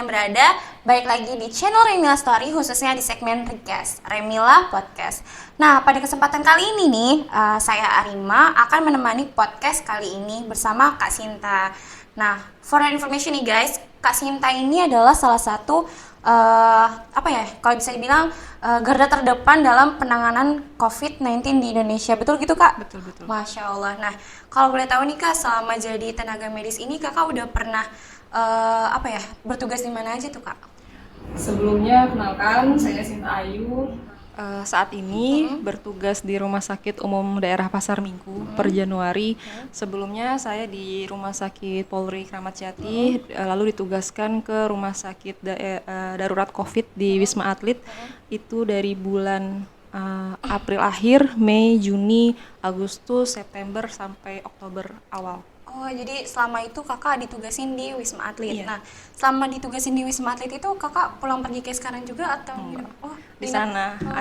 kalian berada. Baik lagi di channel Remila Story, khususnya di segmen Request Remila Podcast. Nah, pada kesempatan kali ini nih, saya Arima akan menemani podcast kali ini bersama Kak Sinta. Nah, for your information nih guys, Kak Sinta ini adalah salah satu kalau bisa dibilang garda terdepan dalam penanganan COVID-19 di Indonesia. Betul gitu Kak? Betul. Masya Allah. Nah, kalau boleh tahu nih Kak, selama jadi tenaga medis ini Kakak udah pernah bertugas di mana aja tuh Kak? Sebelumnya, kenalkan, saya Sinta Ayu. Saat ini bertugas di Rumah Sakit Umum Daerah Pasar Minggu per Januari. Sebelumnya saya di Rumah Sakit Polri Kramat Jati, lalu ditugaskan ke Rumah Sakit Darurat COVID di Wisma Atlet. Itu dari bulan April akhir, Mei, Juni, Agustus, September sampai Oktober awal. Oh, jadi selama itu Kakak ditugasin di Wisma Atlet. Iya. Nah, selama ditugasin di Wisma Atlet itu Kakak pulang pergi kayak sekarang juga atau gimana? Oh, Di dinner. sana Oh.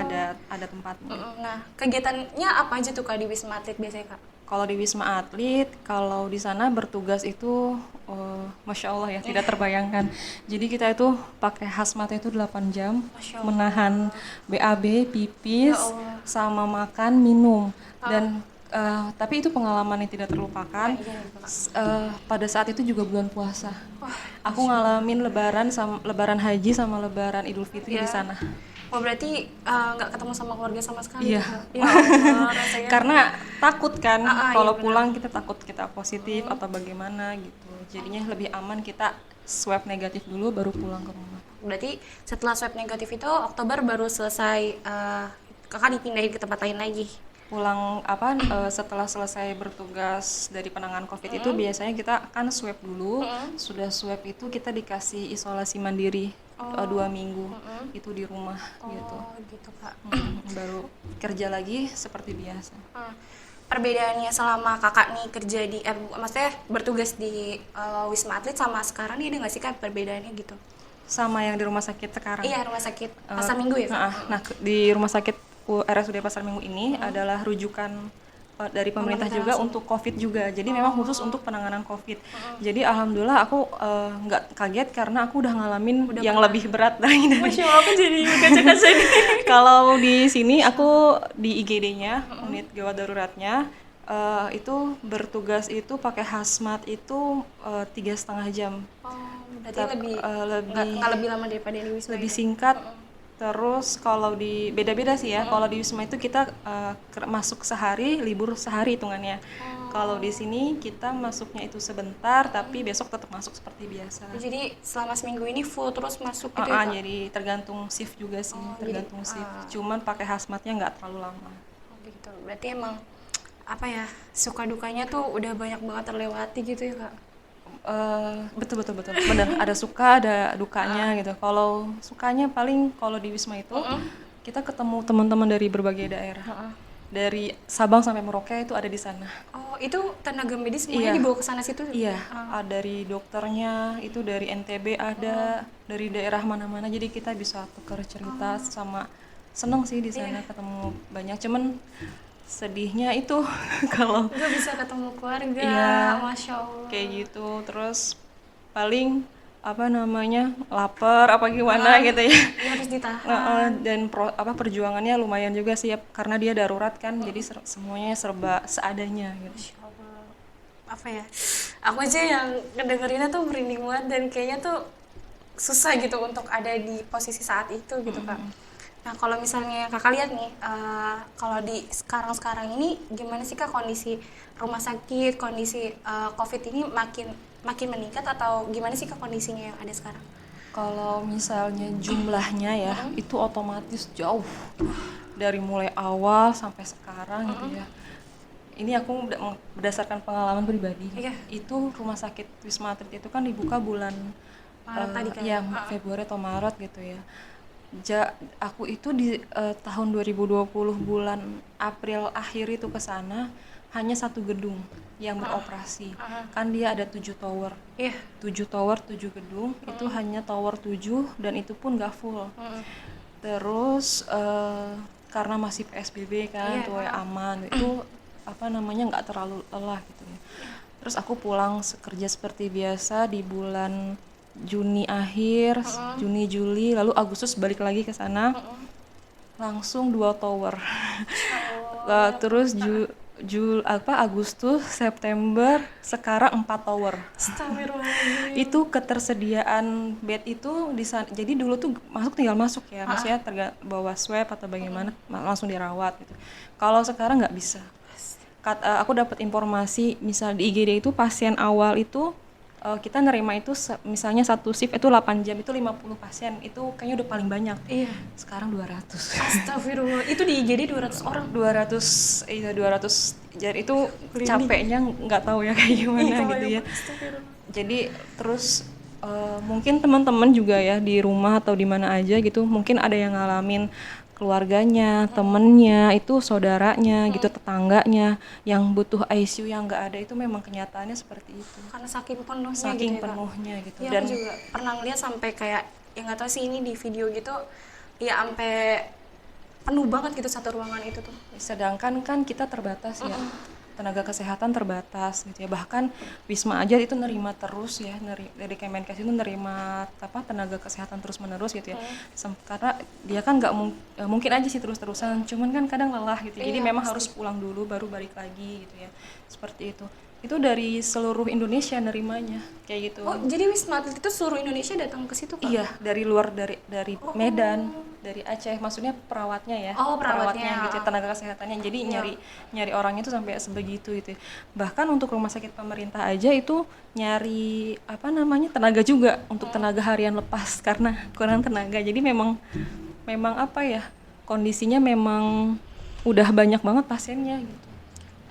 ada tempatnya. Nah, kegiatannya apa aja tuh Kak di Wisma Atlet biasanya Kak? Kalau di Wisma Atlet, kalau di sana bertugas itu, Masya Allah ya, tidak terbayangkan. Jadi kita itu pakai hazmat itu 8 jam, Masya Allah. menahan BAB, pipis, Ya Allah. sama makan, minum. Dan tapi itu pengalaman yang tidak terlupakan. Pada saat itu juga bulan puasa. Aku ngalamin lebaran haji sama lebaran Idul Fitri Ya. di sana. Oh, berarti nggak ketemu sama keluarga sama sekali? Iya. Kak? Ya Allah, rasanya. Karena takut kan, kalau iya, pulang kita takut kita positif atau bagaimana gitu. Jadinya lebih aman kita swab negatif dulu baru pulang ke rumah. Berarti setelah swab negatif itu Oktober baru selesai, Kakak dipindahin ke tempat lain lagi? Pulang setelah selesai bertugas dari penanganan COVID itu biasanya kita akan swab dulu. Sudah swab itu kita dikasih isolasi mandiri 2 minggu itu di rumah gitu. Oh, gitu Kak. Baru kerja lagi seperti biasa. Perbedaannya selama Kakak nih kerja di, maksudnya bertugas di Wisma Atlet sama sekarang nih, ada nggak sih Kak perbedaannya gitu? Sama yang di rumah sakit sekarang. Iya, rumah sakit Pasar Minggu ya Kak? Nah, di rumah sakit RSUD Pasar Minggu ini adalah rujukan dari pemerintah juga untuk COVID juga. Jadi memang khusus untuk penanganan COVID. Jadi alhamdulillah aku nggak kaget karena aku udah ngalamin yang lebih berat dari Masya Allah, aku jadi kaca-kaca nih. kalau di sini aku di IGD-nya, unit gawat daruratnya, itu bertugas itu pakai hazmat itu 3,5 jam. Oh, berarti lebih lebih nggak lebih lama daripada di Wisma lebih ya? singkat. Terus kalau di beda-beda sih ya. Kalau di Wisma itu kita masuk sehari, libur sehari hitungannya. Kalau di sini kita masuknya itu sebentar, tapi besok tetap masuk seperti biasa. Jadi selama seminggu ini full terus masuk gitu ya Kak? Jadi tergantung shift juga sih, tergantung jadi, shift. Cuman pakai hazmatnya nggak terlalu lama. Oh, gitu. Berarti emang suka dukanya tuh udah banyak banget terlewati gitu ya Kak? Betul benar, ada suka ada dukanya gitu. Kalau sukanya paling kalau di Wisma itu kita ketemu teman-teman dari berbagai daerah, dari Sabang sampai Merauke itu ada di sana. Oh, itu tenaga medis semuanya dibawa ke sana situ? Iya, dari dokternya itu dari NTB ada, dari daerah mana-mana, jadi kita bisa tukar cerita sama seneng sih di sana ketemu banyak. Cuman sedihnya itu kalau Nggak bisa ketemu keluarga. Iya. Masya Allah. kayak gitu. Terus paling lapar apa gimana gitu ya. Ya, harus ditahan. Dan perjuangannya lumayan juga sih ya, karena dia darurat kan, jadi semuanya serba seadanya gitu. Masya Allah. Aku aja yang ngedengerinnya tuh merinding banget dan kayaknya tuh susah gitu untuk ada di posisi saat itu gitu Kak. Nah, kalau misalnya Kakak lihat nih, kalau di sekarang ini gimana sih Kak kondisi rumah sakit, kondisi COVID ini makin meningkat atau gimana sih Kak kondisinya yang ada sekarang? Kalau misalnya jumlahnya ya, itu otomatis jauh dari mulai awal sampai sekarang gitu ya. Ini aku berdasarkan pengalaman pribadi. Iya. Itu rumah sakit Wisma Atlet itu kan dibuka bulan Maret tadi kan? ya Februari atau Maret gitu ya. Aku itu di tahun 2020 bulan April akhir itu ke sana hanya satu gedung yang beroperasi. Kan dia ada 7 tower. Iya. 7 tower, 7 gedung, itu hanya tower 7 dan itu pun gak full. Terus karena masih PSBB kan, tuh ya aman, itu nggak terlalu lelah gitu ya. Terus aku pulang kerja seperti biasa di bulan Juni akhir, Juni Juli, lalu Agustus balik lagi ke sana. Langsung 2 tower. Terus Agustus, September, sekarang 4 tower. Astagfirullahaladzim. Itu ketersediaan bed itu jadi dulu tuh tinggal masuk ya, maksudnya bawa swab atau bagaimana langsung dirawat gitu. Kalau sekarang nggak bisa. Aku dapat informasi misal di IGD itu pasien awal itu kita nerima itu misalnya satu shift itu 8 jam itu 50 pasien, itu kayaknya udah paling banyak. Iya. Sekarang 200. Astagfirullah. Itu di IGD 200 orang. 200 jadi itu capeknya nggak tahu ya kayak gimana gitu ya. Jadi terus mungkin teman-teman juga ya di rumah atau di mana aja gitu mungkin ada yang ngalamin keluarganya, temennya, itu saudaranya gitu, tetangganya yang butuh ICU yang nggak ada, itu memang kenyataannya seperti itu. Karena saking penuhnya Saking gitu ya, penuhnya gitu. Ya, Dan aku juga pernah ngeliat sampai kayak ya nggak tahu sih ini di video gitu ya sampai penuh banget gitu satu ruangan itu tuh. sedangkan kan kita terbatas ya. Tenaga kesehatan terbatas gitu ya, bahkan Wisma aja itu nerima terus ya, dari Kemenkes itu nerima tenaga kesehatan terus menerus gitu ya. Karena dia kan nggak mungkin aja sih terus-terusan, cuman kan kadang lelah gitu, jadi memang harus pulang dulu baru balik lagi gitu ya, seperti itu dari seluruh Indonesia nerimanya kayak gitu. Oh, jadi Wisma Atlet itu seluruh Indonesia datang ke situ kan? Iya, dari luar, dari Medan, dari Aceh, maksudnya perawatnya ya. Oh, perawatnya gitu, tenaga kesehatannya. Jadi nyari orangnya itu sampai sebegitu gitu. Bahkan untuk rumah sakit pemerintah aja itu nyari tenaga juga untuk tenaga harian lepas karena kurang tenaga. Jadi memang apa ya? Kondisinya memang udah banyak banget pasiennya gitu.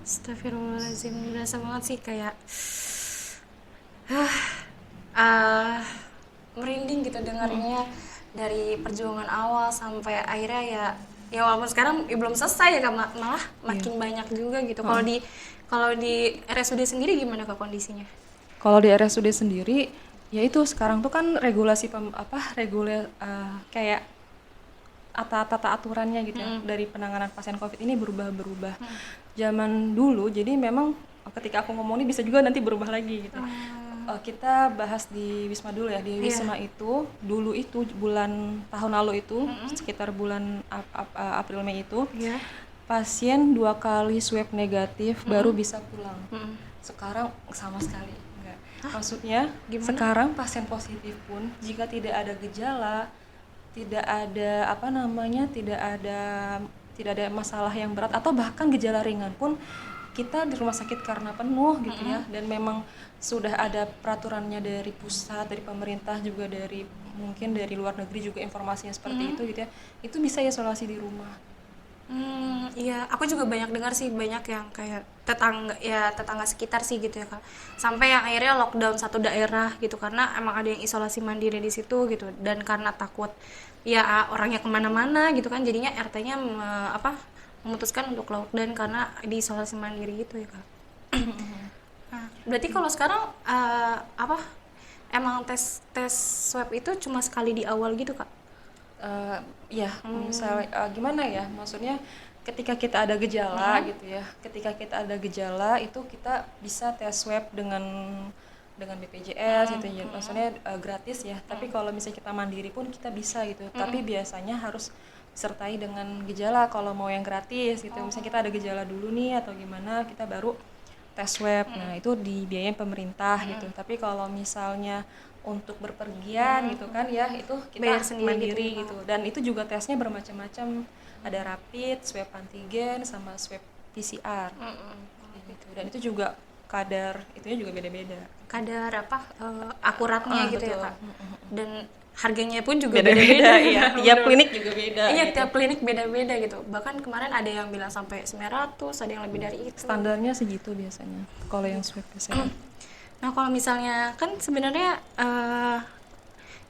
Astagfirullahaladzim, berasa banget sih kayak merinding gitu dengarnya dari perjuangan awal sampai akhirnya ya walaupun sekarang belum selesai ya malah makin banyak juga gitu. Kalau di RSUD sendiri gimana Kak kondisinya? Kalau di RSUD sendiri ya itu sekarang tuh kan regulasi kayak tata aturannya gitu ya, dari penanganan pasien COVID ini berubah. Zaman dulu jadi memang ketika aku ngomong ini bisa juga nanti berubah lagi gitu. Kita bahas di Wisma dulu ya. Di Wisma itu dulu itu tahun lalu itu sekitar bulan April Mei itu pasien 2 kali swab negatif baru bisa pulang. Sekarang sama sekali enggak. Maksudnya gimana? Sekarang pasien positif pun jika tidak ada gejala, tidak ada tidak ada masalah yang berat atau bahkan gejala ringan pun kita di rumah sakit karena penuh gitu ya, dan memang sudah ada peraturannya dari pusat, dari pemerintah juga, mungkin dari luar negeri juga informasinya seperti itu gitu ya, itu bisa isolasi di rumah. Iya, aku juga banyak dengar sih, banyak yang kayak tetangga sekitar sih gitu ya Kak, sampai yang akhirnya lockdown satu daerah gitu karena emang ada yang isolasi mandiri di situ gitu, dan karena takut ya orangnya kemana-mana gitu kan, jadinya RT-nya memutuskan untuk lockdown karena di isolasi mandiri gitu ya Kak. Nah, berarti kalau sekarang emang tes swab itu cuma sekali di awal gitu Kak? Misalnya gimana ya, maksudnya ketika kita ada gejala gitu ya, itu kita bisa tes swab dengan BPJS gitu ya, maksudnya gratis ya. Tapi kalau misalnya kita mandiri pun kita bisa gitu, tapi biasanya harus disertai dengan gejala kalau mau yang gratis gitu. Misalnya kita ada gejala dulu nih atau gimana, kita baru tes swab. Nah itu dibiayain pemerintah gitu. Tapi kalau misalnya untuk berpergian gitu kan ya, itu kita bayar sendiri mandiri gitu. Dan itu juga tesnya bermacam-macam, ada rapid, swab antigen, sama swab PCR gitu. Dan itu juga kadar itunya juga beda-beda. Kadar akuratnya gitu betul. ya Kak. Dan harganya pun juga beda-beda. Iya, tiap klinik juga beda. Iya, gitu. tiap klinik beda-beda gitu. Bahkan kemarin ada yang bilang sampai 900, ada yang lebih dari itu. Standarnya segitu biasanya kalau yang swab PCR. Nah, kalau misalnya kan sebenarnya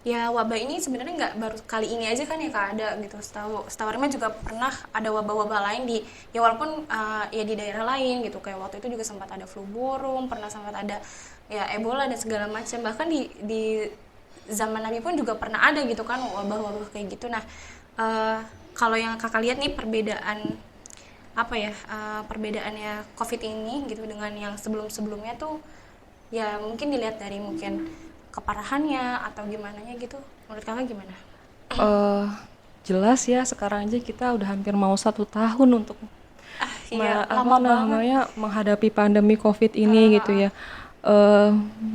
ya wabah ini sebenarnya nggak baru kali ini aja kan ya Kak ada gitu. Setahu Rima juga pernah ada wabah-wabah lain ya walaupun ya di daerah lain gitu. Kayak waktu itu juga sempat ada flu burung, pernah sempat ada ya Ebola dan segala macam. Bahkan di zaman Nabi pun juga pernah ada gitu kan wabah-wabah kayak gitu. Nah, kalau yang Kakak lihat nih perbedaannya COVID ini gitu dengan yang sebelum-sebelumnya tuh ya mungkin dilihat dari keparahannya atau gimana gitu? Menurut kakak gimana? Jelas ya, sekarang aja kita udah hampir mau 1 tahun untuk Iya, lama banget. menghadapi pandemi COVID ini gitu ya. Eh,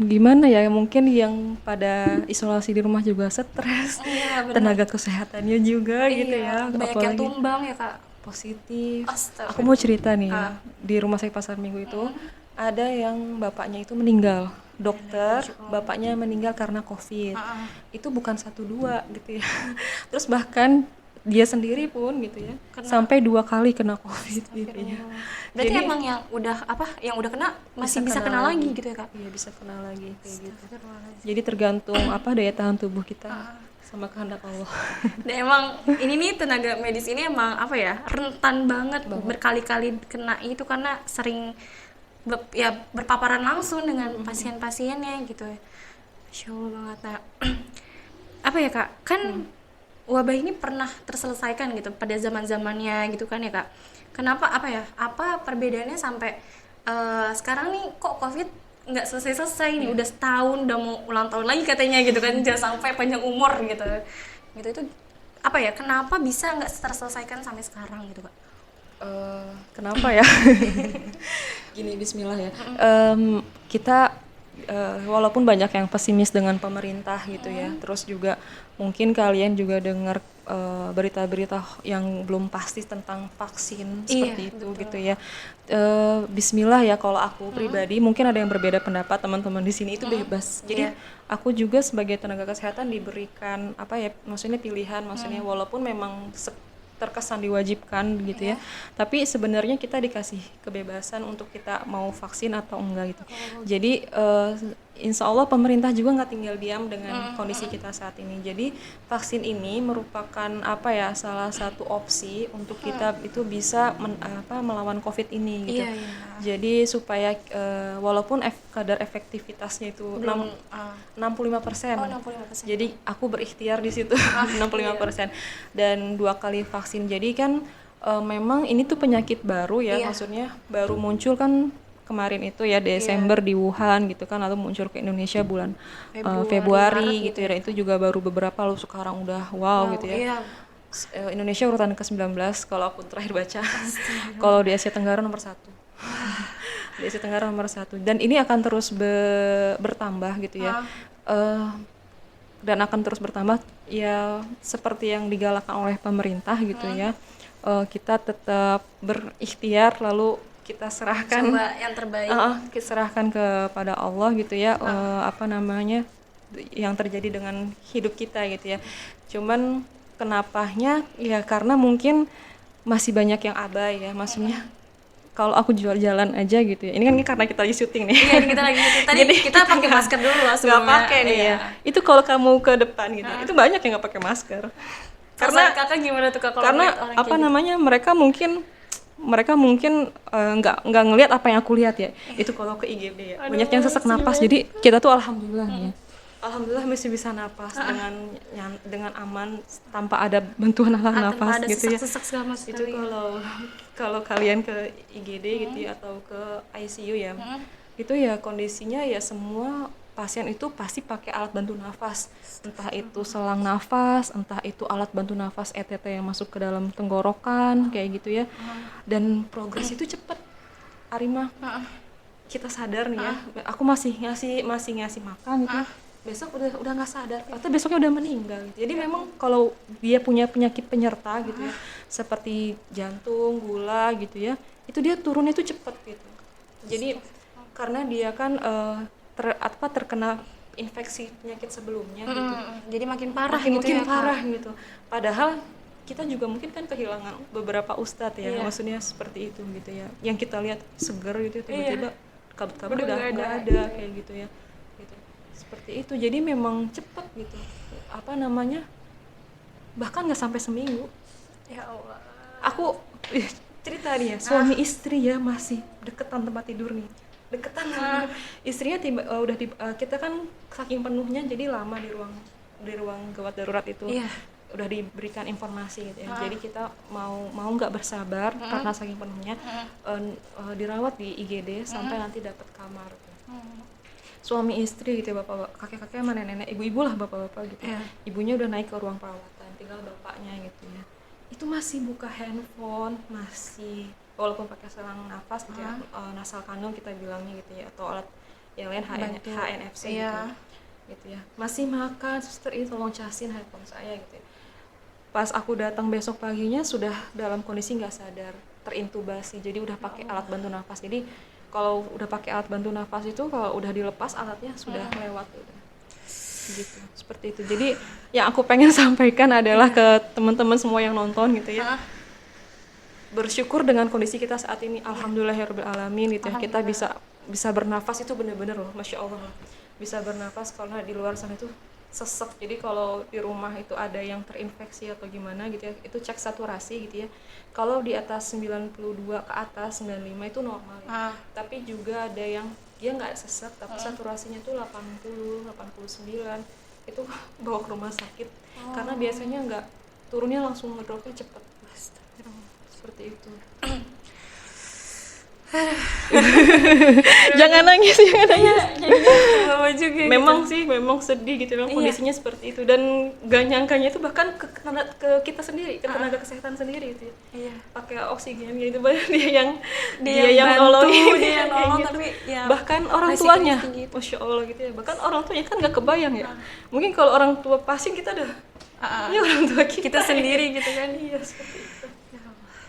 Gimana ya? Mungkin yang pada isolasi di rumah juga stres, Iya, benar. tenaga kesehatannya juga gitu Iya, ya. banyak yang Apalagi tumbang ya kak. positif. Aku Astagfirullah. mau cerita nih ya, di rumah sakit Pasar Minggu itu ada yang bapaknya itu meninggal. Dokter, bapaknya meninggal karena COVID. Itu bukan 1 2 gitu ya. Terus bahkan dia sendiri pun gitu ya, sampai 2 kali kena COVID gitu ya. Berarti Jadi emang yang udah yang udah kena masih bisa kena lagi gitu ya kak? Iya, bisa kena lagi kayak gitu. Jadi tergantung daya tahan tubuh kita sama kehendak Allah. Dan emang ini nih tenaga medis ini emang rentan banget berkali-kali kena itu karena sering berpaparan langsung dengan pasien-pasiennya gitu ya. Masya Allah banget. Nah, kak, kan wabah ini pernah terselesaikan gitu pada zaman-zamannya gitu kan ya kak. Kenapa apa perbedaannya sampai sekarang nih kok COVID nggak selesai-selesai nih, udah setahun, udah mau ulang tahun lagi katanya gitu kan, jangan sampai panjang umur gitu itu kenapa bisa nggak terselesaikan sampai sekarang gitu kak? Kenapa ya? Gini, Bismillah ya. Kita walaupun banyak yang pesimis dengan pemerintah gitu ya, terus juga mungkin kalian juga dengar berita-berita yang belum pasti tentang vaksin seperti itu betul. gitu ya. Bismillah ya, kalau aku pribadi mungkin ada yang berbeda pendapat, teman-teman di sini itu bebas. Jadi aku juga sebagai tenaga kesehatan diberikan maksudnya pilihan, maksudnya walaupun memang terkesan diwajibkan gitu ya, tapi sebenarnya kita dikasih kebebasan untuk kita mau vaksin atau enggak gitu. Jadi insya Allah pemerintah juga nggak tinggal diam dengan kondisi kita saat ini. Jadi vaksin ini merupakan salah satu opsi untuk kita itu bisa melawan COVID ini gitu. Jadi supaya walaupun kadar efektivitasnya itu 65%. 65%. Jadi aku berikhtiar di situ 65%. Dan 2 kali vaksin. Jadi kan memang ini tuh penyakit baru ya, maksudnya baru muncul kan kemarin itu ya Desember di Wuhan gitu kan, lalu muncul ke Indonesia bulan Februari gitu ya. Dan itu juga baru beberapa, lalu sekarang udah gitu ya. Indonesia urutan ke-19 kalau aku terakhir baca. Kalau di Asia Tenggara nomor 1. Di Asia Tenggara nomor 1. Dan ini akan terus bertambah gitu ya. Dan akan terus bertambah ya, seperti yang digalakkan oleh pemerintah gitu ya. Kita tetap berikhtiar, lalu kita serahkan coba yang terbaik. Kita serahkan kepada Allah gitu ya. Yang terjadi dengan hidup kita gitu ya. Cuman kenapanya ya karena mungkin masih banyak yang abai ya, maksudnya kalau aku jual jalan aja gitu ya. Ini kan karena kita lagi syuting nih. Iya, kita lagi syuting. Tadi kita pakai masker dulu loh sebelumnya. Nggak pakai nih ya. Itu kalau kamu ke depan gitu, itu banyak yang nggak pakai masker. Karena kakak gimana tuh kak kalau karena mereka mungkin nggak ngelihat apa yang aku lihat ya. Itu kalau ke IGD ya. Banyak yang sesak napas. Jadi kita tuh alhamdulillah nih ya. Alhamdulillah masih bisa napas dengan aman tanpa ada bantuan alat napas gitu ya. Itu kalau kalian ke IGD gitu ya, atau ke ICU ya. Itu ya kondisinya ya semua pasien itu pasti pakai alat bantu nafas, entah itu selang nafas, entah itu alat bantu nafas ETT yang masuk ke dalam tenggorokan kayak gitu ya. Dan progres itu cepat. Arima, kita sadar nih ya, aku masih ngasih makan gitu. Besok udah nggak sadar atau besoknya udah meninggal gitu. Jadi memang kalau dia punya penyakit penyerta gitu ya, seperti jantung, gula gitu ya, itu dia turunnya itu cepet gitu. Jadi karena dia kan terkena infeksi penyakit sebelumnya gitu. Jadi makin parah gitu. Padahal kita juga mungkin kan kehilangan beberapa ustadz ya, maksudnya seperti itu gitu ya. Yang kita lihat seger gitu, tiba-tiba kabut-kabut udah nggak ada kayak gitu ya. Gitu. Seperti itu. Jadi memang cepet gitu. Bahkan nggak sampai seminggu. Ya Allah. Aku cerita nih ya, suami istri ya masih deketan tempat tidur nih. Deketan istrinya kita kan saking penuhnya jadi lama di ruang gawat darurat itu. Udah diberikan informasi gitu ya. Jadi kita mau nggak bersabar karena saking penuhnya dirawat di IGD sampai nanti dapat kamar. suami istri gitu ya, bapak kakek-kakek sama nenek-nenek, ibu-ibu lah, bapak-bapak gitu. Ibunya udah naik ke ruang perawatan, tinggal bapaknya gitu ya. Itu masih buka handphone, masih walaupun pakai selang nafas gitu ya, nasal kanul kita bilangnya gitu ya, atau alat yang lain HNFC gitu ya. Masih makan, suster ini tolong casin handphone saya gitu ya. Pas aku datang besok paginya sudah dalam kondisi nggak sadar, terintubasi, jadi udah pakai alat bantu nafas. Jadi kalau udah pakai alat bantu nafas itu kalau udah dilepas alatnya sudah lewat udah. Gitu, seperti itu. Jadi yang aku pengen sampaikan adalah ke teman-teman semua yang nonton gitu ya, bersyukur dengan kondisi kita saat ini, alhamdulillahirabbil alamin gitu ya. Kita bisa bernafas itu benar-benar loh, masya Allah, bisa bernafas. Karena di luar sana itu sesek, jadi kalau di rumah itu ada yang terinfeksi atau gimana gitu ya, itu cek saturasi gitu ya. Kalau di atas 92 ke atas 95 itu normal ya. Tapi juga ada yang dia nggak sesek tapi saturasinya tuh 80, 89, itu bawa ke rumah sakit. Karena biasanya nggak turunnya langsung, ngedropnya cepet. Seperti itu. Jangan nangis. Memang gitu. Sih memang sedih gitu, memang kondisinya seperti itu, dan gak nyangkanya itu bahkan ke kita sendiri, ke tenaga kesehatan sendiri gitu ya. Pakai oksigen gitu, dia yang nolongin, dia nolong gitu. Tapi ya, bahkan orang tuanya gitu. Masya Allah gitu ya, bahkan orang tuanya kan gak kebayang ya. Mungkin kalau orang tua pasien kita udah ini orang tua kita sendiri gitu kan. Iya, seperti itu.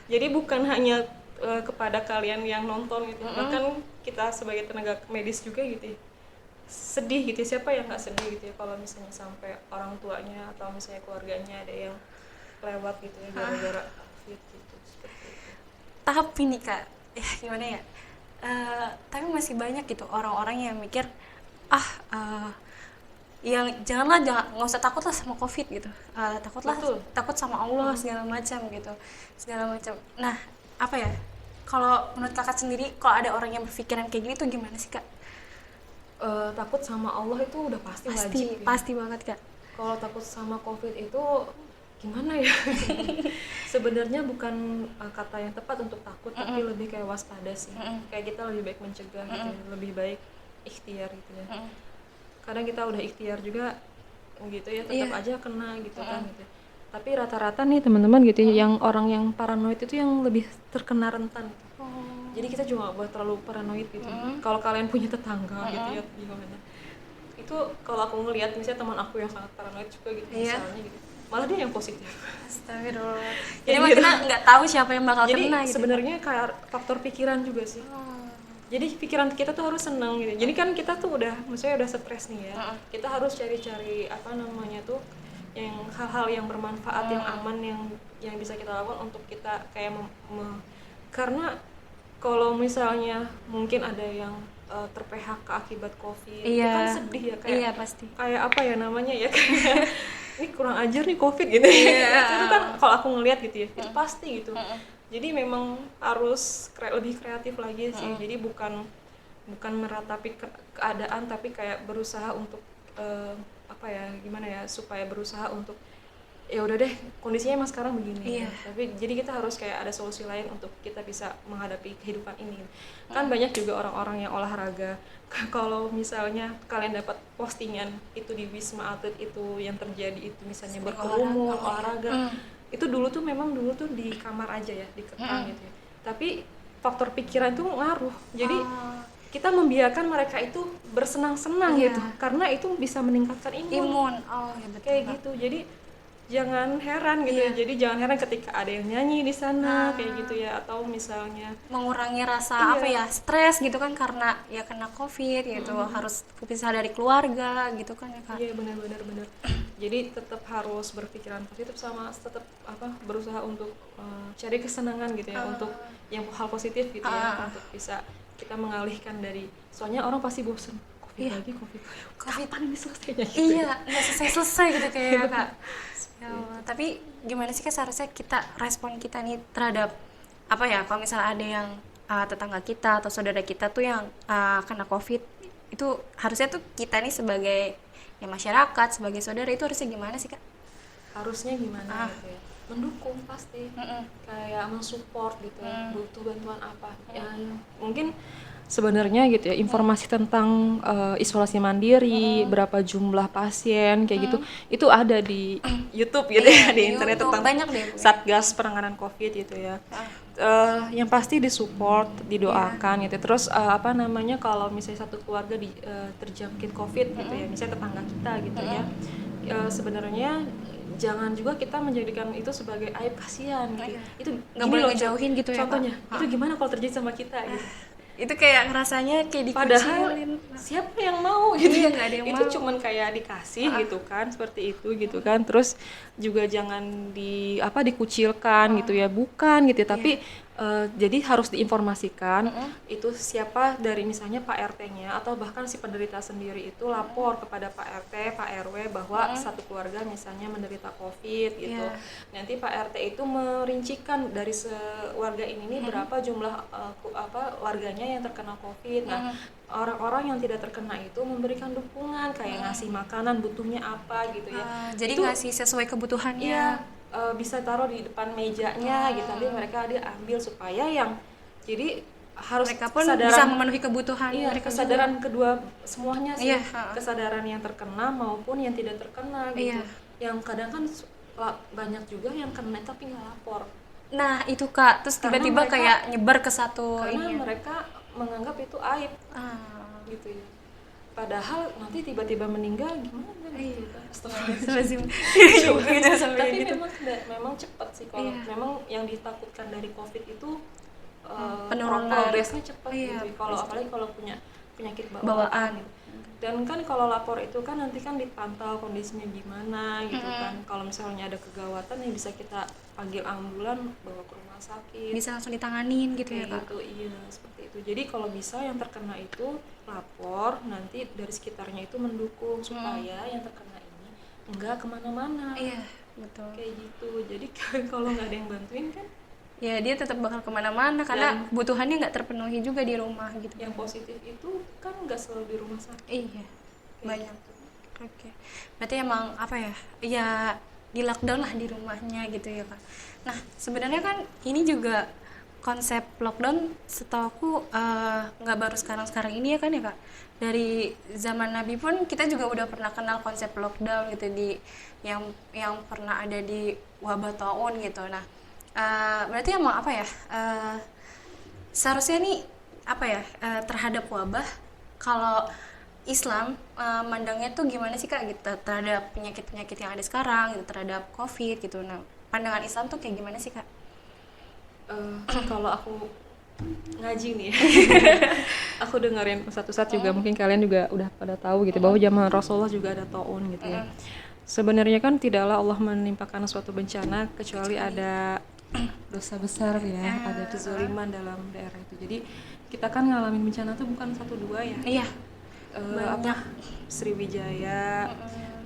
Jadi bukan hanya kepada kalian yang nonton gitu, bahkan kita sebagai tenaga medis juga gitu ya, sedih gitu ya. Siapa yang nggak sedih gitu ya kalau misalnya sampai orang tuanya atau misalnya keluarganya ada yang lewat gitu ya gara-gara COVID gitu, seperti itu. Tapi nih Kak, ya gimana ya, tapi masih banyak gitu orang-orang yang mikir yang nggak usah takut lah sama COVID gitu, takut sama Allah segala macam. Nah, apa ya, kalau menurut Kakak sendiri, kalau ada orang yang berpikiran kayak gini tuh gimana sih Kak? Takut sama Allah itu udah pasti wajib ya. Pasti banget Kak. Kalau takut sama COVID itu gimana ya? Sebenarnya bukan kata yang tepat untuk takut, tapi lebih kayak waspada sih. Kayak kita lebih baik mencegah gitu ya, lebih baik ikhtiar gitu ya. Kadang kita udah ikhtiar juga gitu ya, tetap aja kena gitu kan gitu. Tapi rata-rata nih teman-teman gitu ya, yang orang yang paranoid itu yang lebih terkena rentan gitu. Jadi kita juga gak boleh terlalu paranoid gitu. Kalau kalian punya tetangga gitu ya, gimana? Itu kalau aku ngelihat misalnya teman aku yang sangat paranoid juga gitu, misalnya gitu, malah dia yang positif. Astagfirullah. Jadi kita nggak tahu siapa yang bakal kena gitu. Jadi sebenarnya kayak faktor pikiran juga sih. Jadi pikiran kita tuh harus senang gitu. Jadi kan kita tuh maksudnya udah stres nih ya. Kita harus cari-cari apa namanya tuh, yang hal-hal yang bermanfaat, yang aman, yang bisa kita lakukan untuk kita kayak karena kalau misalnya mungkin ada yang ter-PHK akibat COVID, itu kan sedih ya, kayak pasti. Kayak apa ya namanya ya, kayak ini kurang ajar nih COVID gitu ya. Itu kan kalau aku ngelihat gitu ya, itu pasti gitu. Jadi memang harus lebih kreatif lagi sih. Jadi bukan meratapi keadaan, tapi kayak berusaha untuk apa ya, gimana ya, supaya berusaha untuk ya udah deh kondisinya emang sekarang begini. Tapi jadi kita harus kayak ada solusi lain untuk kita bisa menghadapi kehidupan ini. Kan banyak juga orang-orang yang olahraga. Kalau misalnya kalian dapat postingan itu di Wisma Atlet itu yang terjadi itu, misalnya berkerumun olahraga. Itu dulu tuh di kamar aja ya, dikekang gitu ya. Tapi faktor pikiran itu ngaruh. Jadi kita membiarkan mereka itu bersenang-senang gitu, karena itu bisa meningkatkan imun. Kayak gitu. Jadi jangan heran gitu ya. Jadi jangan heran ketika ada yang nyanyi di sana kayak gitu ya, atau misalnya mengurangi rasa stres gitu kan, karena ya kena COVID gitu, harus pisah dari keluarga gitu kan ya Kak. Iya, benar. Jadi tetap harus berpikiran positif, sama tetap berusaha untuk cari kesenangan gitu ya, untuk yang hal positif gitu ya, untuk bisa kita mengalihkan dari, soalnya orang pasti bosen COVID. Kapan ini selesainya gitu. Iya, nggak selesai gitu kayak Kak. Ya Allah. Tapi gimana sih Kak seharusnya respon kita nih terhadap apa ya, kalau misalnya ada yang tetangga kita atau saudara kita tuh yang kena COVID, itu harusnya tuh kita nih sebagai masyarakat, sebagai saudara itu harusnya gimana sih Kak? Harusnya gimana gitu ya? Mendukung pasti, kayak mensupport gitu, butuh bantuan apa, yang mungkin sebenarnya gitu ya, informasi tentang isolasi mandiri, berapa jumlah pasien kayak gitu, itu ada di YouTube gitu ya, di internet YouTube, tentang banyak deh, Bu. Satgas penanganan COVID gitu ya. Yang pasti disupport, didoakan gitu. Terus kalau misalnya satu keluarga terjangkit COVID gitu ya, misalnya tetangga kita gitu ya, sebenarnya jangan juga kita menjadikan itu sebagai aib, kasihan gitu. Itu Nggak gini boleh loh, ngejauhin gitu ya, contohnya, Kak? itu gimana kalau terjadi sama kita gitu. Itu kayak ngerasanya kayak Padahal dikucilin. siapa yang mau gitu Iya, ya, nggak ada yang itu mau. cuman kayak dikasih gitu kan, seperti itu gitu kan. Terus juga jangan dikucilkan gitu ya, bukan gitu ya, tapi jadi harus diinformasikan itu siapa, dari misalnya Pak RT-nya atau bahkan si penderita sendiri itu lapor kepada Pak RT, Pak RW bahwa satu keluarga misalnya menderita COVID gitu. Nanti Pak RT itu merincikan dari warga ini nih berapa jumlah warganya yang terkena COVID. Nah, orang-orang yang tidak terkena itu memberikan dukungan kayak ngasih makanan, butuhnya apa gitu ya. Jadi Itu ngasih sesuai kebutuhannya. iya, bisa taruh di depan mejanya gitu, nanti mereka dia ambil supaya yang jadi harus Mereka pun kesadaran, bisa memenuhi kebutuhan mereka kesadaran kedua semuanya sih, Iya, kesadaran yang terkena maupun yang tidak terkena gitu. Yang kadang kan banyak juga yang kena tapi nggak lapor. Nah itu Kak, terus Karena tiba-tiba mereka- kayak nyebar ke satu Karena ini. mereka menganggap itu aib gitu ya. Padahal nanti tiba-tiba meninggal gimana gitu kan. Astagfirullahaladzim. Tapi memang cepat sih kalau memang yang ditakutkan dari COVID itu penurunan progresnya cepat Iya, gitu. Kalau apalagi kalau punya penyakit bawaan. bawaan gitu. Dan kan kalau lapor itu kan nanti kan dipantau kondisinya gimana gitu kan. Kalau misalnya ada kegawatan ya bisa kita panggil ambulan bawa ke rumah sakit. bisa langsung ditanganin gitu ya Kayak Kak. gitu, iya seperti itu. Jadi kalau bisa yang terkena itu lapor, nanti dari sekitarnya itu mendukung supaya yang terkena ini enggak kemana-mana. Iya betul. Kayak gitu. Jadi kalau nggak ada yang bantuin kan, Ya dia tetap bakal kemana-mana karena kebutuhannya nggak terpenuhi juga di rumah gitu. yang positif itu kan nggak selalu di rumah sakit. Iya banyak. Gitu. Oke. Berarti emang apa ya? Ya di lockdown lah di rumahnya gitu ya Kak. Nah sebenarnya kan ini juga konsep lockdown setahu aku nggak baru sekarang ini ya kan ya Kak. Dari zaman Nabi pun kita juga udah pernah kenal konsep lockdown gitu di yang pernah ada di wabah taun gitu. Nah berarti emang apa ya? Seharusnya nih apa ya terhadap wabah kalau Islam mandangnya tuh gimana sih Kak gitu terhadap penyakit-penyakit yang ada sekarang gitu, terhadap COVID gitu. Nah, pandangan Islam tuh kayak gimana sih Kak? Kalau aku ngaji nih aku dengerin satu-satu juga, mungkin kalian juga udah pada tahu gitu bahwa zaman Rasulullah juga ada taun gitu ya. Sebenarnya kan tidaklah Allah menimpakan suatu bencana kecuali ada dosa besar ya, ada kezaliman dalam daerah itu. Jadi kita kan ngalamin bencana tuh bukan 1-2 ya. Iya. Banyak. Sriwijaya,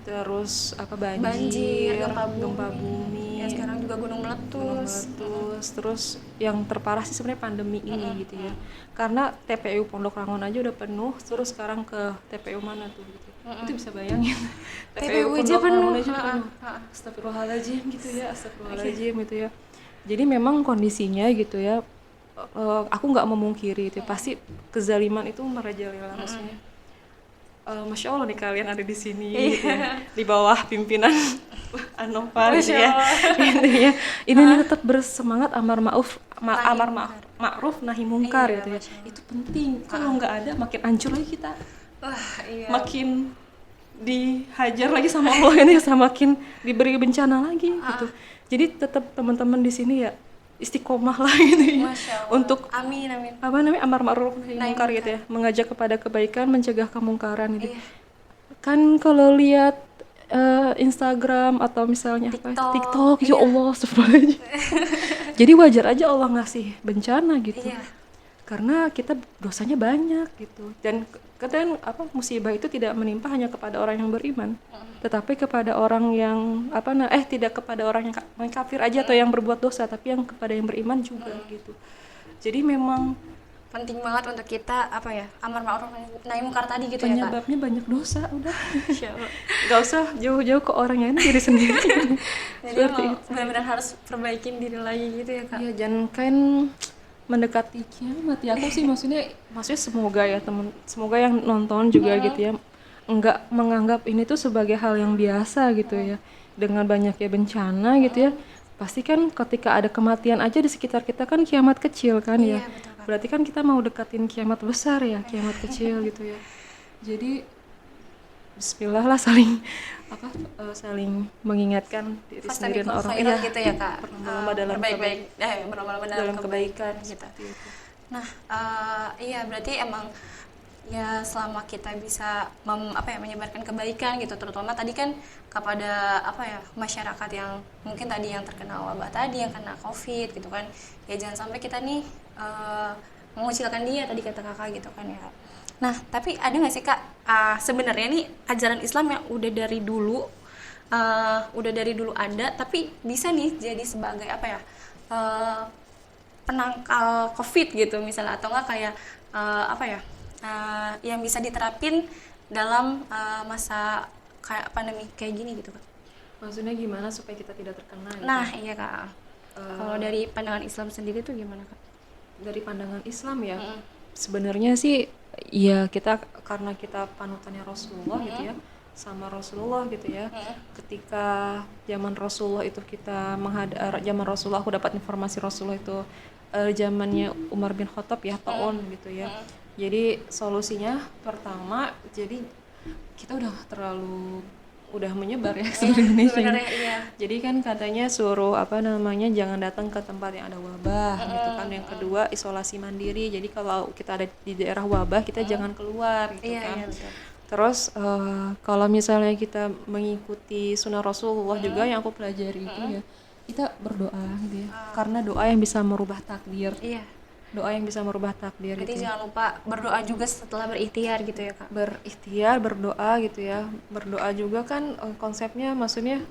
terus Banjir, gempa bumi, Ya sekarang juga gunung meletus. terus yang terparah sih sebenarnya pandemi ini gitu ya. Karena TPU Pondok Rangon aja udah penuh, terus sekarang ke TPU mana tuh gitu. Itu bisa bayangin. TPU aja Pondok penuh. Rangon aja penuh. Astagfirullahaladzim gitu ya, astagfirullahaladzim gitu ya. Jadi memang kondisinya gitu ya, aku nggak memungkiri itu pasti kezaliman itu merajalela maksudnya. Masya Allah nih kalian ada di sini gitu ya, di bawah pimpinan Anofar gitu ya. Intinya ini tetap bersemangat amar ma'ruf nahi mungkar gitu ya. Itu penting. Kalau nggak ada makin hancur lagi kita. Iya. Makin dihajar lagi sama Allah ini, makin diberi bencana lagi gitu. Jadi tetap teman-teman di sini ya istiqomah lah gitu ya. Untuk amin. amar ma'ruf nahi mungkar gitu ya, mengajak kepada kebaikan, mencegah kemungkaran gitu. Kan kalau lihat Instagram atau misalnya TikTok ya Allah astagfirullahaladzim. Jadi wajar aja Allah ngasih bencana gitu. Karena kita dosanya banyak gitu. Dan kadang musibah itu tidak menimpa hanya kepada orang yang beriman, tetapi kepada orang yang tidak kepada orang yang kafir aja atau yang berbuat dosa, tapi yang kepada yang beriman juga gitu. Jadi memang penting banget untuk kita amar ma'ruf nahi mungkar tadi gitu penyebabnya ya Kak. Penyebabnya banyak dosa udah. Gak usah jauh-jauh ke orang yang diri sendiri. Jadi benar-benar harus perbaikin diri lagi gitu ya Kak. Iya, jangan kan mendekati kiamat ya, aku sih maksudnya semoga ya semoga yang nonton juga gitu ya enggak menganggap ini tuh sebagai hal yang biasa gitu ya. Dengan banyaknya bencana gitu ya, pasti kan ketika ada kematian aja di sekitar kita kan kiamat kecil kan ya. Iya, betul kan. Berarti kan kita mau dekatin kiamat besar ya, kiamat kecil gitu ya. Jadi Bismillah lah saling saling mengingatkan diri sendiri dan orang gitu ya kak. berlomba-lomba dalam Berlomba-lomba dalam kebaikan gitu. Nah, iya berarti emang ya selama kita bisa menyebarkan kebaikan gitu, terutama tadi kan kepada masyarakat yang mungkin tadi yang terkena wabah tadi, yang kena COVID gitu kan, ya jangan sampai kita nih mengucilkan dia tadi kata kakak gitu kan ya. Nah tapi ada nggak sih kak sebenarnya nih ajaran Islam yang udah dari dulu ada tapi bisa nih jadi sebagai penangkal COVID gitu misalnya, atau enggak kayak yang bisa diterapin dalam masa kayak pandemi kayak gini gitu kak. Maksudnya gimana supaya kita tidak terkena gitu? Nah iya kak, kalau dari pandangan Islam sendiri tuh gimana kak? Dari pandangan Islam ya, sebenarnya sih ya kita karena kita panutannya Rasulullah gitu ya, sama Rasulullah gitu ya. Ketika zaman Rasulullah itu zaman Rasulullah aku dapat informasi Rasulullah itu zamannya Umar bin Khattab ya, tahun gitu ya. Jadi solusinya pertama, jadi kita udah menyebar ya seluruh Indonesia. Iya. Jadi kan katanya suruh jangan datang ke tempat yang ada wabah gitu kan. Yang kedua isolasi mandiri. Jadi kalau kita ada di daerah wabah kita jangan keluar gitu kan. Betul. Terus kalau misalnya kita mengikuti sunnah Rasulullah juga yang aku pelajari itu ya, kita berdoa gitu ya. Karena doa yang bisa merubah takdir. Iya. Doa yang bisa merubah takdir. Berarti gitu. jangan lupa berdoa juga setelah berikhtiar gitu ya kak. Berikhtiar, berdoa gitu ya. Berdoa juga kan konsepnya maksudnya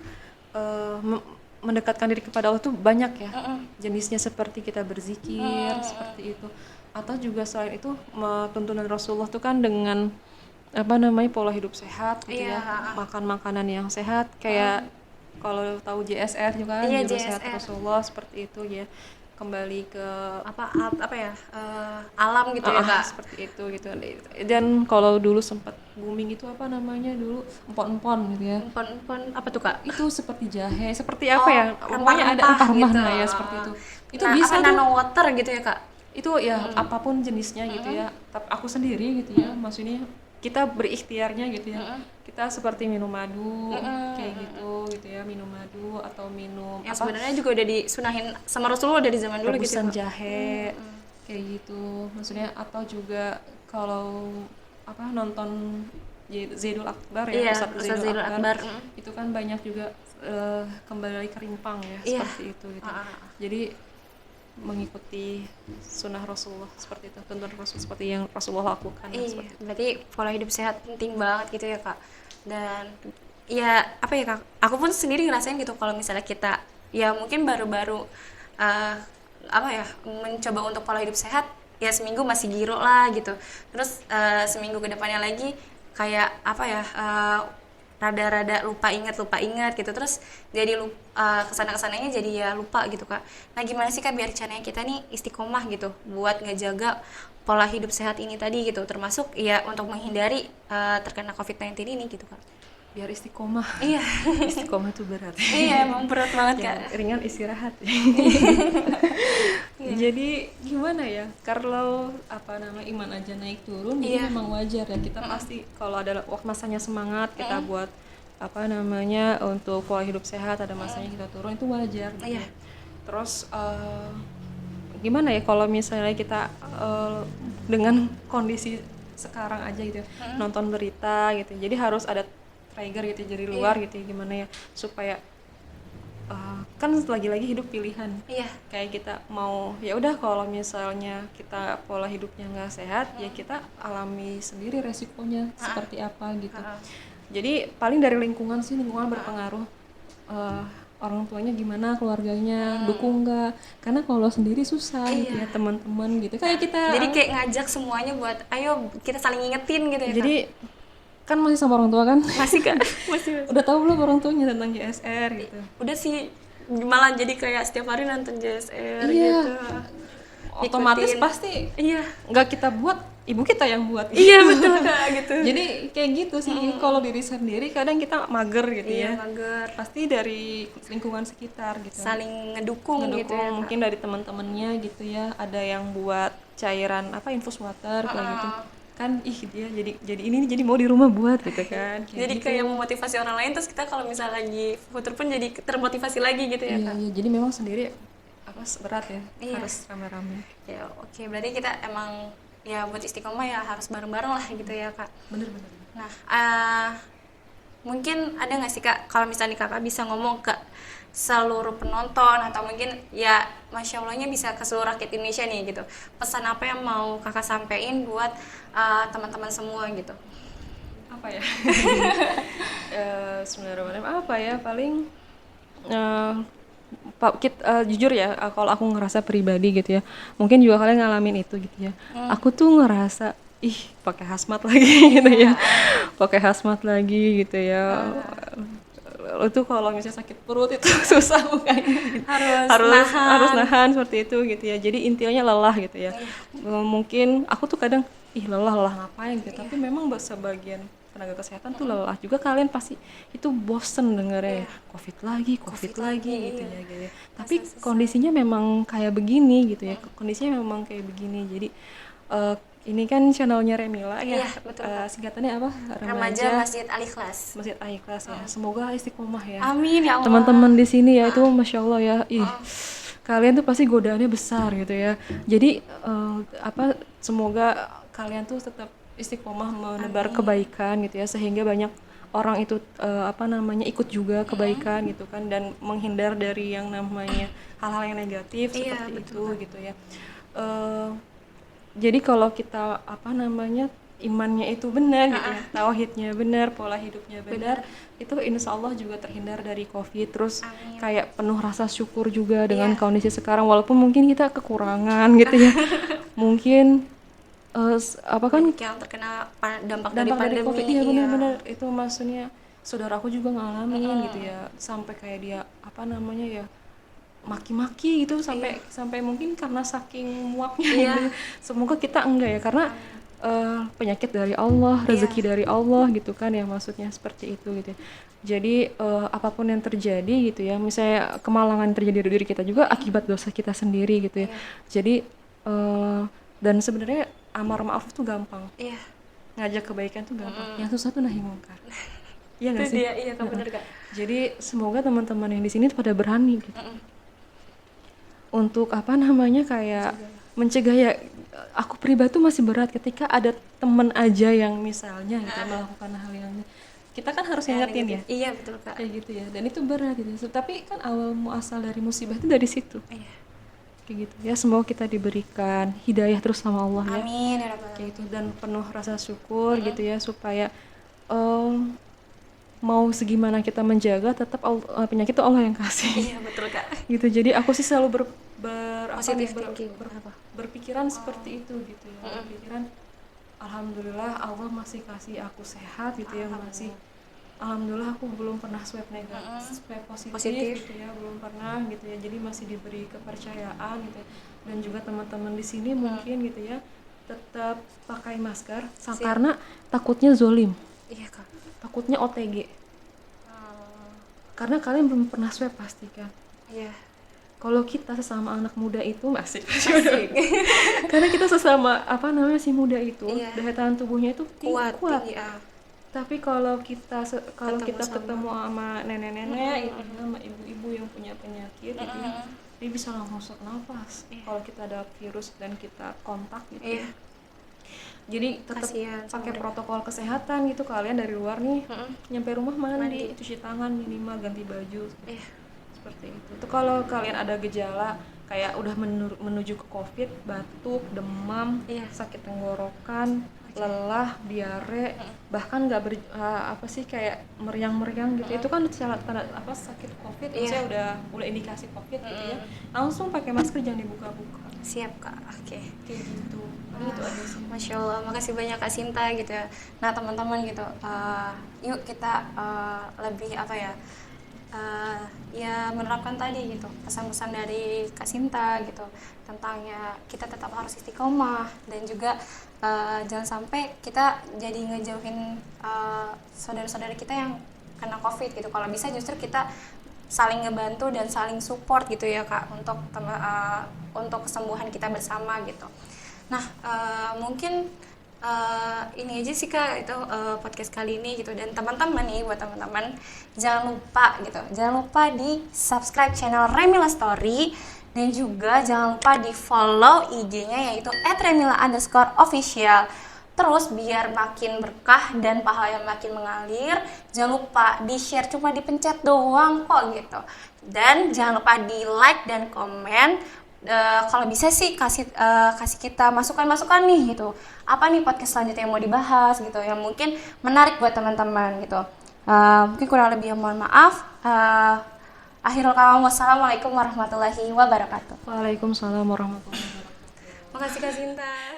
mendekatkan diri kepada Allah tuh banyak ya. Jenisnya seperti kita berzikir, seperti itu. Atau juga selain itu tuntunan Rasulullah tuh kan dengan pola hidup sehat gitu ya. Makan makanan yang sehat kayak kalau tahu JSR juga kan, Juru Sehat Rasulullah seperti itu ya. Kembali ke alam gitu ya kak. Seperti itu gitu. Dan kalau dulu sempat booming itu dulu empon-empon gitu ya. Empon apa tuh kak? Itu seperti jahe, seperti pokoknya ada rempah-rempah gitu. Ya seperti itu. Itu bisa nano water gitu ya kak. Itu ya apapun jenisnya gitu ya. Tapi aku sendiri gitu ya, maksudnya kita berikhtiarnya gitu ya. Kita seperti minum madu kayak gitu ya, minum madu atau minum sebenarnya juga udah disunahin sama Rasulullah dari zaman dulu gitu. Rebusan jahe kayak gitu. Maksudnya atau juga kalau nonton Zaidul Akbar ya, Ustadz Zaidul Akbar. Itu kan banyak juga kembali ke rimpang ya, seperti itu gitu. Jadi mengikuti sunnah Rasulullah seperti itu, tuntunan Rasul seperti yang Rasulullah lakukan. Seperti itu. Berarti pola hidup sehat penting banget gitu ya kak. Dan ya kak, aku pun sendiri ngerasain gitu kalau misalnya kita ya mungkin baru-baru mencoba untuk pola hidup sehat ya, seminggu masih giro lah gitu. Terus seminggu kedepannya lagi kayak rada-rada lupa ingat gitu, terus jadi kesana-kesananya jadi ya lupa gitu kak. Nah gimana sih kak biar caranya kita nih istiqomah gitu buat ngejaga pola hidup sehat ini tadi gitu, termasuk ya untuk menghindari terkena COVID-19 ini gitu kak. Biar istiqomah. Iya. Istiqomah itu berat. Iya emang berat banget kak. Ringan istirahat. Jadi gimana ya, kalau iman aja naik turun, jadi memang wajar ya kita pasti kalau ada masanya semangat kita buat untuk pola hidup sehat, ada masanya kita turun, itu wajar gitu. Terus gimana ya kalau misalnya kita dengan kondisi sekarang aja gitu nonton berita gitu, jadi harus ada trigger gitu dari luar gitu, gimana ya supaya kan lagi-lagi hidup pilihan. Kayak kita mau ya udah kalau misalnya kita pola hidupnya nggak sehat ya kita alami sendiri resikonya seperti apa gitu. Jadi paling dari lingkungan berpengaruh, orang tuanya gimana, keluarganya dukung nggak, karena kalau sendiri susah gitu ya, teman-teman gitu kayak kita jadi kayak ngajak semuanya buat ayo kita saling ngingetin gitu ya jadi kan masih sama orang tua kan? Masih kak? Masih. Udah tahu belum orang tuanya tentang JSR gitu? Udah sih, malah jadi kayak setiap hari nonton JSR gitu. otomatis ikutin. pasti Iya. nggak kita buat, ibu kita yang buat. Iya betul Kak gitu. Jadi kayak gitu sih. Kalau diri sendiri kadang kita mager gitu Iya, ya. mager. Pasti dari lingkungan sekitar gitu. Saling ngedukung gitu ya, Kak. Mungkin dari teman-temannya gitu ya. Ada yang buat cairan infus water kayak gitu. Kan dia jadi ini nih, jadi mau di rumah buat gitu kan. Jadi gitu. kayak memotivasi orang lain, terus kita kalau misalnya lagi futur pun jadi termotivasi lagi gitu ya, Iya, Kak. iya. Jadi memang sendiri berat ya. Iya. Harus rame-rame. Ya, oke. Berarti kita emang ya buat istiqomah ya harus bareng-bareng lah gitu ya, Kak. Bener-bener. Nah, mungkin ada nggak sih Kak, kalau misalnya Kakak bisa ngomong ke seluruh penonton atau mungkin ya Masya Allahnya bisa ke seluruh rakyat Indonesia nih gitu, pesan apa yang mau Kakak sampein buat teman-teman semua gitu? Apa ya? Sebenarnya apa ya, paling jujur ya, kalau aku ngerasa pribadi gitu ya, mungkin juga kalian ngalamin itu gitu ya. Aku tuh ngerasa pakai hazmat lagi gitu ya, pakai hazmat lagi gitu ya. Itu kalau misalnya sakit perut itu susah bukan, harus nahan seperti itu gitu ya. Jadi intinya lelah gitu ya. Mungkin aku tuh kadang lelah ngapain gitu, tapi memang sebagian tenaga kesehatan tuh lelah juga. Kalian pasti itu bosen dengernya, covid lagi gitu ya gitu ya. Tapi kondisinya memang kayak begini gitu ya, kondisinya memang kayak begini. Jadi ini kan channelnya Remila ya, singkatannya apa? Remaja Masjid Al-Ikhlas. Masjid Al-Ikhlas ya. Semoga istiqomah ya. Amin ya Allah. Teman-teman di sini ya, itu Masya Allah ya. Kalian tuh pasti godaannya besar gitu ya. Jadi semoga kalian tuh tetap istiqomah menebar kebaikan gitu ya, sehingga banyak orang itu ikut juga kebaikan gitu kan, dan menghindar dari yang namanya hal-hal yang negatif seperti itu gitu ya. Jadi kalau kita imannya itu benar gitu ya, tauhidnya benar, pola hidupnya benar, itu insya Allah juga terhindar dari COVID. Terus kayak penuh rasa syukur juga dengan kondisi sekarang, walaupun mungkin kita kekurangan gitu ya. Mungkin yang terkena dampak dari pandemi. COVID, iya benar-benar itu maksudnya. Saudaraku juga ngalamin gitu ya, sampai kayak dia maki-maki gitu, sampai mungkin karena saking muaknya gitu. Semoga kita enggak ya, karena penyakit dari Allah, rezeki dari Allah gitu kan ya, maksudnya seperti itu gitu ya. Jadi apapun yang terjadi gitu ya, misalnya kemalangan terjadi di diri kita juga akibat dosa kita sendiri gitu ya. Jadi dan sebenarnya amar ma'ruf tuh gampang, ngajak kebaikan tuh gampang, yang susah tuh nahi mungkar. Iya nggak sih? Iya, bener Kak. Jadi semoga teman-teman yang di sini pada berani gitu. Untuk kayak mencegah ya. Aku pribadi tuh masih berat ketika ada teman aja yang misalnya gitu melakukan hal yang kita kan harus ingetin ya. Iya betul Kak. Kayak gitu ya. Dan itu berat gitu. Tapi kan awal muasal dari musibah itu dari situ. Kayak gitu ya. Semoga kita diberikan hidayah terus sama Allah ya. Amin ya Rabbal. Kayak gitu, dan penuh rasa syukur gitu ya, supaya mau segimana kita menjaga, tetap penyakit itu Allah yang kasih. Iya betul Kak. Gitu. Jadi aku sih selalu berpikiran seperti itu gitu ya. Berpikiran alhamdulillah Allah masih kasih aku sehat gitu ya, masih alhamdulillah aku belum pernah swab negatif, swab positif gitu ya, belum pernah gitu ya. Jadi masih diberi kepercayaan gitu ya. Dan juga teman-teman di sini mungkin gitu ya, tetap pakai masker karena takutnya zolim. Iya Kak. Takutnya OTG. Karena kalian belum pernah swab pasti kan. Iya. Kalau kita sesama anak muda itu masih. Karena kita sesama si muda itu, daya tahan tubuhnya itu kuat. Tapi kalau kita ketemu sama nenek-nenek gitu, sama ibu-ibu yang punya penyakit gitu ya, dia bisa langsung sesak nafas. Kalau kita ada virus dan kita kontak gitu. Jadi tetap pakai protokol kesehatan gitu. Kalian dari luar nih, nyampe rumah mandi, cuci tangan minimal, ganti baju. Seperti itu. Itu kalau kalian ada gejala kayak udah menuju ke COVID, batuk, demam, sakit tenggorokan, lelah, diare, bahkan nggak kayak meriang-meriang gitu. Itu kan tanda sakit COVID, misalnya udah indikasi COVID gitu ya. Langsung pakai masker, jangan dibuka-buka. Siap Kak. Oke. Kayak gitu. Itu aja sih. Masya Allah, makasih banyak Kak Sinta gitu ya. Nah teman-teman gitu, yuk kita lebih ya menerapkan tadi gitu pesan-pesan dari Kak Sinta gitu tentang ya kita tetap harus istiqomah dan juga jangan sampai kita jadi ngejauhin saudara-saudara kita yang kena COVID gitu. Kalau bisa justru kita saling ngebantu dan saling support gitu ya Kak untuk kesembuhan kita bersama gitu. Nah, mungkin ini aja sih Kak itu podcast kali ini gitu, dan teman-teman nih, buat teman-teman jangan lupa di subscribe channel Remila Story, dan juga jangan lupa di follow IG-nya yaitu @remila_official. Terus biar makin berkah dan pahala yang makin mengalir, jangan lupa di share, cuma dipencet doang kok gitu. Dan jangan lupa di like dan komen. Kalau bisa sih kasih kita masukan-masukan nih gitu. Apa nih podcast selanjutnya yang mau dibahas gitu, yang mungkin menarik buat teman-teman gitu. Mungkin kurang lebih mohon maaf. Akhirul kalam, wassalamualaikum warahmatullahi wabarakatuh. Waalaikumsalam warahmatullahi wabarakatuh. Makasih Kak Sinta.